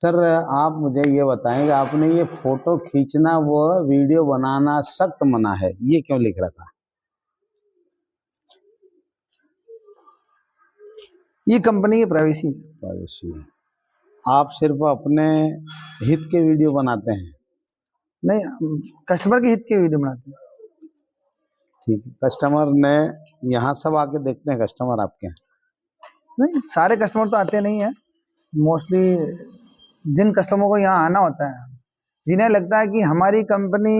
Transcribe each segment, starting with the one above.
Sir आप मुझे ये बताएं कि आपने ये फोटो खींचना व वीडियो बनाना सख्त मना है, ये क्यों लिख रखा? ये कंपनी की प्राइवेसी है। प्राइवेसी है। आप सिर्फ अपने हित के वीडियो बनाते हैं? नहीं, हम कस्टमर के हित के वीडियो बनाते हैं। ठीक है। कस्टमर ने यहाँ सब आके देखते हैं कस्टमर आपके यहाँ? नहीं, सारे कस्टमर तो आते नहीं है। मोस्टली जिन कस्टमर को यहाँ आना होता है, जिन्हें लगता है कि हमारी कंपनी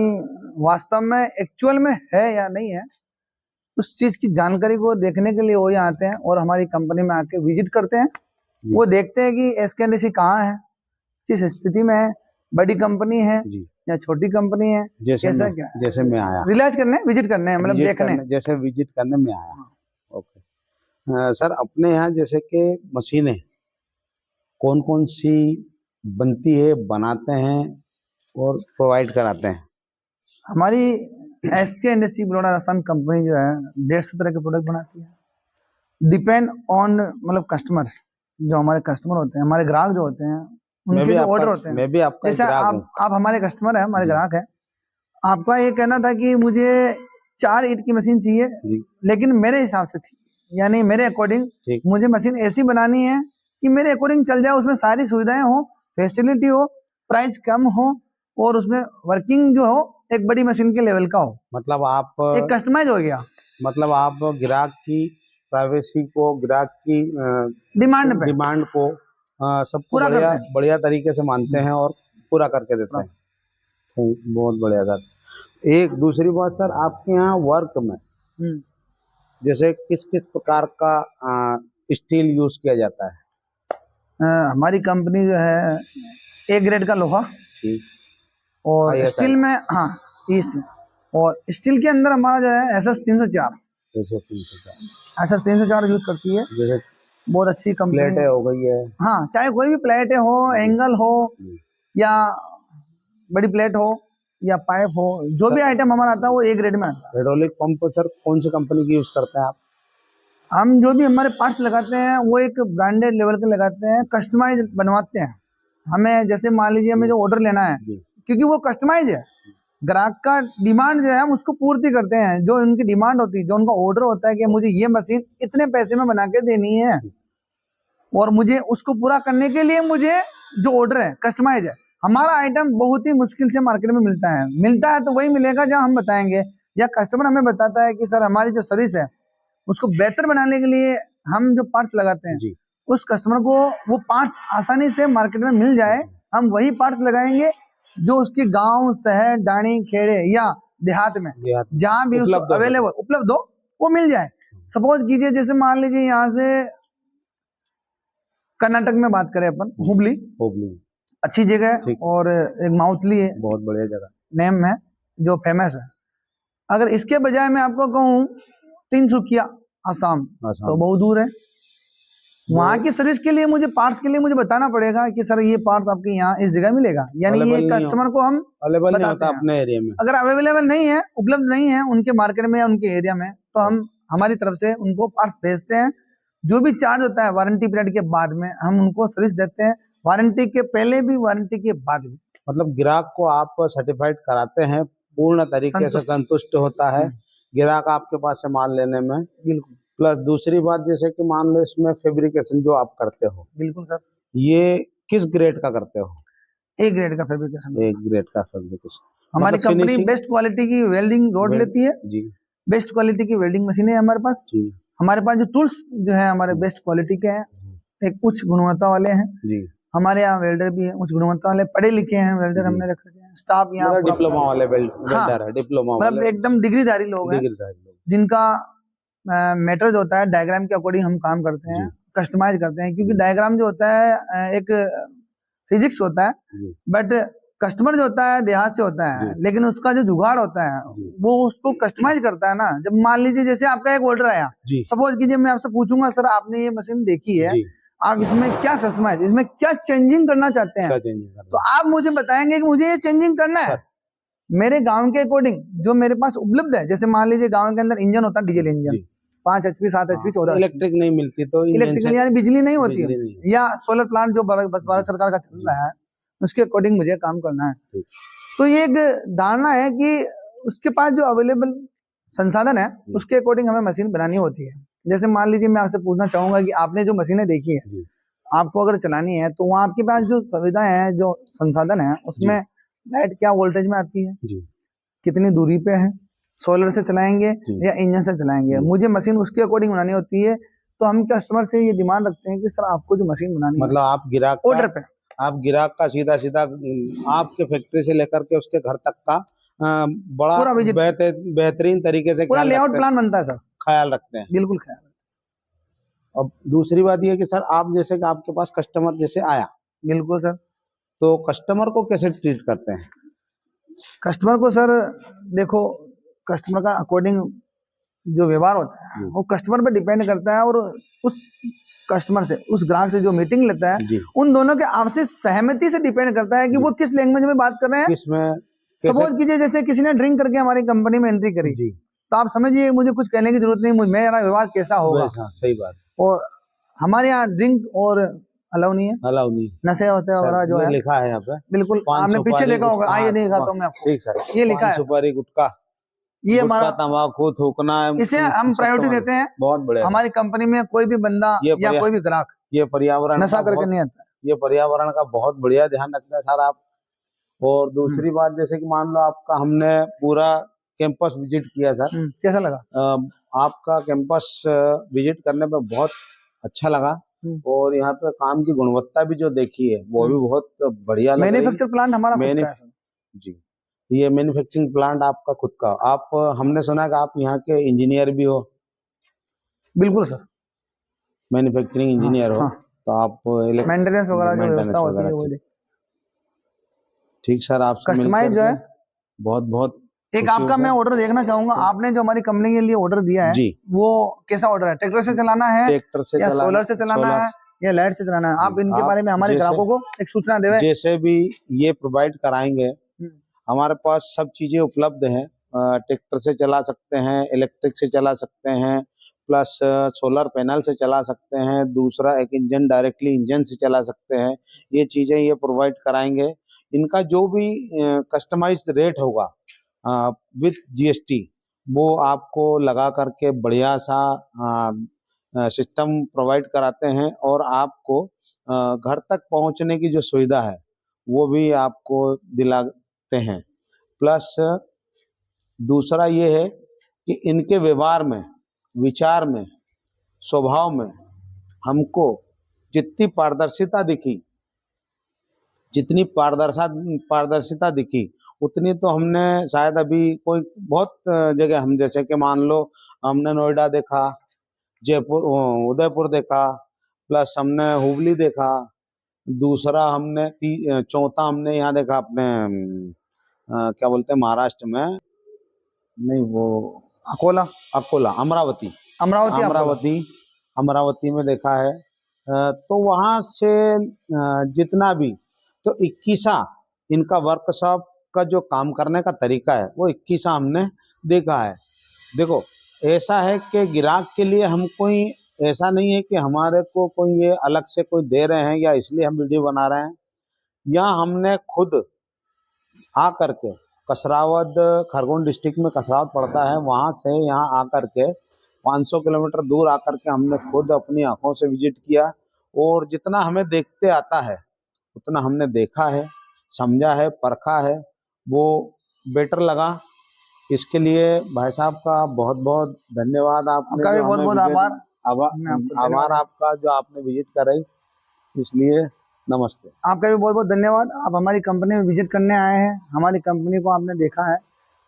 वास्तव में एक्चुअल में है या नहीं है, उस चीज की जानकारी को देखने के लिए वो यहाँ आते हैं और हमारी कंपनी में आके विजिट करते हैं। वो देखते हैं कि एसकेएनडीसी कहाँ है, किस स्थिति में है, बड़ी कंपनी है या छोटी कंपनी है, कैसा क्या है। जैसे मैं आया रिलाइज करने, विजिट करने, मतलब देखने, जैसे विजिट करने में आया। ओके सर, अपने यहाँ जैसे कि मशीनें कौन कौन सी बनती है, बनाते हैं और प्रोवाइड कराते हैं? हमारी एसकेएनडीसी बड़ौदा रसायन कंपनी जो है 150 तरह के प्रोडक्ट बनाती है। डिपेंड ऑन मतलब कस्टमर, जो हमारे कस्टमर होते हैं, हमारे ग्राहक जो होते हैं, उनके जो ऑर्डर होते हैं। मैं भी आपका जैसे आप हमारे कस्टमर है, हमारे ग्राहक है। आपका ये कहना था कि मुझे 4 ईंट की मशीन चाहिए, लेकिन मेरे हिसाब से चाहिए, यानी मेरे अकॉर्डिंग मुझे मशीन ऐसी बनानी है कि मेरे अकॉर्डिंग चल जाए, उसमें सारी सुविधाएं हो, फैसिलिटी हो, प्राइस कम हो और उसमें वर्किंग जो हो एक बड़ी मशीन के लेवल का हो। मतलब आप एक कस्टमाइज हो गया। मतलब आप ग्राहक की प्राइवेसी को, ग्राहक की डिमांड को सबको बढ़िया तरीके से मानते हैं और पूरा करके देते हैं। बहुत बढ़िया सर। एक दूसरी बात सर, आपके यहाँ वर्क में जैसे किस किस प्रकार का स्टील यूज किया जाता है? हमारी कंपनी जो है ए ग्रेड का लोहा, और स्टील में और स्टील के अंदर हमारा जो है एसएस 304 यूज करती है। जैसे बहुत अच्छी कंपनी, प्लेटें हो गई है। हाँ, चाहे कोई भी प्लेटें हो, एंगल हो या बड़ी प्लेट हो या पाइप हो, जो भी आइटम हमारा आता है वो ए ग्रेड में आता है। हाइड्रोलिक पंप सर कौन सी कंपनी की यूज करते हैं आप? हम जो भी हमारे पार्ट्स लगाते हैं वो एक ब्रांडेड लेवल के लगाते हैं, कस्टमाइज बनवाते हैं। हमें जैसे मान लीजिए हमें जो ऑर्डर लेना है, क्योंकि वो कस्टमाइज है, ग्राहक का डिमांड जो है हम उसको पूर्ति करते हैं। जो उनकी डिमांड होती है, जो उनका ऑर्डर होता है कि मुझे ये मशीन इतने पैसे में बना के देनी है, और मुझे उसको पूरा करने के लिए मुझे जो ऑर्डर है कस्टमाइज है। हमारा आइटम बहुत ही मुश्किल से मार्केट में मिलता है तो वही मिलेगा जहां हम बताएंगे, या कस्टमर हमें बताता है कि सर हमारी जो सर्विस है उसको बेहतर बनाने के लिए हम जो पार्ट्स लगाते हैं, उस कस्टमर को वो पार्ट्स आसानी से मार्केट में मिल जाए, हम वही पार्ट्स लगाएंगे जो उसके गांव, शहर, डाणी, खेड़े या देहात में जहां भी उसको अवेलेबल उपलब्ध हो वो मिल जाए। सपोज कीजिए, जैसे मान लीजिए यहाँ से कर्नाटक में बात करें अपन, हुबली अच्छी जगह है, और एक माउथली है, बहुत बढ़िया जगह नेम है जो फेमस है। अगर इसके बजाय मैं आपको कहूँ तिनसुकिया आसाम, तो बहुत दूर है। वहाँ की सर्विस के लिए मुझे, पार्ट्स के लिए मुझे बताना पड़ेगा कि सर ये पार्ट्स आपके यहाँ इस जगह मिलेगा, यानी ये कस्टमर को हम बताते हैं। अपने एरिया में अगर अवेलेबल नहीं है, उपलब्ध नहीं है उनके मार्केट में या उनके एरिया में, तो हम हमारी तरफ से उनको पार्ट्स भेजते हैं। जो भी चार्ज होता है वारंटी पीरियड के बाद में हम उनको सर्विस देते हैं, वारंटी के पहले भी, वारंटी के बाद भी। मतलब ग्राहक को आप सर्टिफाइड कराते हैं, पूर्ण तरीके से संतुष्ट होता है ग्राहक आपके पास से माल लेने में। बिल्कुल। प्लस दूसरी बात, जैसे कि मान लो इसमें फैब्रिकेशन जो आप करते हो। बिल्कुल सर। ये किस ग्रेड का करते हो? ए ग्रेड का फैब्रिकेशन। ए ग्रेड का फैब्रिकेशन। हमारी कंपनी बेस्ट क्वालिटी की वेल्डिंग रोड लेती है जी, बेस्ट क्वालिटी की वेल्डिंग मशीनें हमारे पास जी। हमारे पास जो टूल्स जो है हमारे बेस्ट क्वालिटी के हैं, एक उच्च गुणवत्ता वाले हैं जी। हमारे यहाँ वेल्डर भी है, उच्च गुणवत्ता वाले, पढ़े लिखे हैं वेल्डर हमने रख रखे हैं। स्टाफ यहाँ डिप्लोमा वाले वेल्डर है, डिप्लोमा मतलब एकदम डिग्रीधारी लोग हैं, जिनका मैटर जो होता है डायग्राम के अकॉर्डिंग हम काम करते हैं, कस्टमाइज करते हैं। क्योंकि डायग्राम जो होता है एक फिजिक्स होता है, बट कस्टमर जो होता है देहात से होता है, लेकिन उसका जो जुगाड़ होता है वो उसको कस्टमाइज करता है ना। जब मान लीजिए जैसे आपका एक ऑर्डर आया, सपोज कीजिए मैं आपसे पूछूंगा सर आपने ये मशीन देखी है, आप इसमें क्या कस्टमाइज, इसमें क्या चेंजिंग करना चाहते हैं, तो आप मुझे बताएंगे कि मुझे ये चेंजिंग करना है मेरे गांव के अकॉर्डिंग जो मेरे पास उपलब्ध है। जैसे मान लीजिए गांव के अंदर इंजन होता है, diesel engine, 5 HP 7 HP 14 electric नहीं मिलती तो इलेक्ट्रिकल यानी बिजली नहीं होती है, या सोलर प्लांट जो भारत सरकार का चल रहा है उसके अकॉर्डिंग मुझे काम करना है। तो ये एक धारणा है कि उसके पास जो अवेलेबल संसाधन है उसके अकॉर्डिंग हमें मशीन बनानी होती है। जैसे मान लीजिए मैं आपसे पूछना चाहूंगा कि आपने जो मशीनें देखी है, आपको अगर चलानी है तो वहाँ आपके पास जो सुविधाएं हैं, जो संसाधन है, उसमें लाइट क्या वोल्टेज में आती है, कितनी दूरी पे है, सोलर से चलाएंगे या इंजन से चलाएंगे, मुझे मशीन उसके अकॉर्डिंग बनानी होती है। तो हम कस्टमर से ये डिमांड रखते हैं कि सर आपको जो मशीन बनानी है, मतलब आप ग्राहक ऑर्डर पे, आप ग्राहक का सीधा सीधा आपके फैक्ट्री से लेकर के उसके घर तक का बड़ा बेहतरीन तरीके से पूरा लेआउट प्लान बनता है सर, ख्याल रखते हैं, बिल्कुल ख्याल। अब दूसरी बात यह कि सर आप जैसे कि आपके पास कस्टमर जैसे आया, बिल्कुल सर, तो कस्टमर को कैसे ट्रीट करते हैं? कस्टमर को सर देखो, कस्टमर का अकॉर्डिंग जो व्यवहार होता है वो कस्टमर पे डिपेंड करता है, और उस कस्टमर से, उस ग्राहक से जो मीटिंग लेता है उन दोनों के आपसी सहमति से डिपेंड करता है कि वो किस लैंग्वेज में बात कर रहे हैं। सपोज कीजिए जैसे किसी ने ड्रिंक करके हमारी कंपनी में एंट्री करी, तो आप समझिए मुझे कुछ कहने की जरूरत नहीं, मेरा व्यवहार कैसा होगा। सही बात। और हमारे यहाँ ड्रिंक और अलाउ नहीं है, नशे होते हैं जो है लिखा है यहाँ पे, बिल्कुल आपने पीछे देखा होगा, आइए नहीं दिखाता हूँ मैं आपको, ठीक सर, ये लिखा है सुपारी गुटखा, ये हमारा तंबाकू थूकना, इसे हम प्रायोरिटी देते हैं। बहुत बढ़िया। हमारी कंपनी में कोई भी बंदा या कोई भी ग्राहक ये पर्यावरण नशा करके नहीं आता, ये पर्यावरण का बहुत बढ़िया ध्यान रखते हैं सर आप। और दूसरी बात, जैसे कि मान लो आपका हमने पूरा कैंपस विजिट किया सर, कैसा लगा? आपका कैंपस विजिट करने में बहुत अच्छा लगा, और यहाँ पे काम की गुणवत्ता भी जो देखी है वो भी बहुत बढ़िया लग रही है। मैन्युफैक्चर प्लांट हमारा खुद का है सर। जी, ये मैन्युफैक्चरिंग प्लांट आपका खुद का। आप, हमने सुना कि आप यहाँ के इंजीनियर भी हो? बिल्कुल सर, मैन्युफैक्चरिंग इंजीनियर हो, तो आप मेंटेनेंस वगैरह जो व्यवस्था होती है वो ठीक सर। आपसे कस्टमाइज जो है बहुत बहुत एक आपका मैं ऑर्डर देखना चाहूंगा। आपने जो हमारी कंपनी के लिए ऑर्डर दिया है वो कैसा ऑर्डर है? ट्रैक्टर से चलाना है, ट्रैक्टर से या सोलर से चलाना है, या लाइट से चलाना है? आप इनके बारे में हमारे ग्राहकों को एक सूचना दें। जैसे भी ये प्रोवाइड कराएंगे, हमारे पास सब चीजें उपलब्ध हैं। ट्रैक्टर से चला सकते हैं, इलेक्ट्रिक से चला सकते हैं, प्लस सोलर पैनल से चला सकते हैं, दूसरा एक इंजन डायरेक्टली इंजन से चला सकते हैं। ये चीजें ये प्रोवाइड कराएंगे। इनका जो भी कस्टमाइज्ड रेट होगा विद GST, वो आपको लगा करके बढ़िया सा सिस्टम प्रोवाइड कराते हैं, और आपको घर तक पहुंचने की जो सुविधा है वो भी आपको दिलाते हैं। प्लस दूसरा ये है कि इनके व्यवहार में, विचार में, स्वभाव में हमको जितनी पारदर्शिता दिखी उतनी तो हमने शायद अभी कोई बहुत जगह, हम जैसे कि मान लो हमने नोएडा देखा, जयपुर, उदयपुर देखा, प्लस हमने हुबली देखा, दूसरा हमने चौथा हमने यहाँ देखा अपने क्या बोलते हैं महाराष्ट्र में, नहीं वो अकोला अमरावती में देखा है। तो वहाँ से जितना भी, तो 21 इनका वर्कशॉप का जो काम करने का तरीका है वो 21 हमने देखा है। देखो, ऐसा है कि ग्राहक के लिए हम कोई, ऐसा नहीं है कि हमारे को कोई ये अलग से कोई दे रहे हैं या इसलिए हम वीडियो बना रहे हैं। यहाँ हमने खुद आ करके, कसरावद खरगोन डिस्ट्रिक्ट में कसरावद पड़ता है, वहाँ से यहाँ आकर के 500 किलोमीटर दूर आकर के हमने खुद अपनी आंखों से विजिट किया, और जितना हमें देखते आता है उतना हमने देखा है, समझा है, परखा है, वो बेटर लगा। इसके लिए भाई साहब का बहुत बहुत धन्यवाद। आपका भी बहुत बहुत आभार आपका जो आपने विजिट कराई, इसलिए नमस्ते। आपका भी बहुत बहुत धन्यवाद। आप हमारी कंपनी में विजिट करने आए हैं, हमारी कंपनी को आपने देखा है,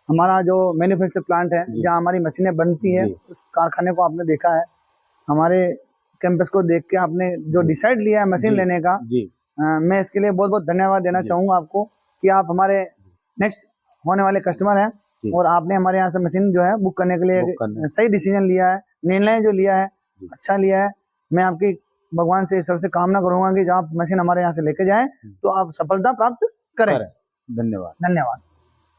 हमारा जो मैन्युफैक्चर प्लांट है जहाँ हमारी मशीनें बनती है उस कारखाने को आपने देखा है, हमारे कैंपस को देख के आपने जो डिसाइड लिया है मशीन लेने का, मैं इसके लिए बहुत बहुत धन्यवाद देना चाहूँगा आपको कि आप हमारे नेक्स्ट होने वाले कस्टमर हैं, और आपने हमारे यहाँ से मशीन जो है बुक करने के लिए सही डिसीजन लिया है, निर्णय जो लिया है अच्छा लिया है। मैं आपकी भगवान से ईश्वर से कामना करूंगा कि जब आप मशीन हमारे यहाँ से लेके जाएं तो आप सफलता प्राप्त करें। धन्यवाद।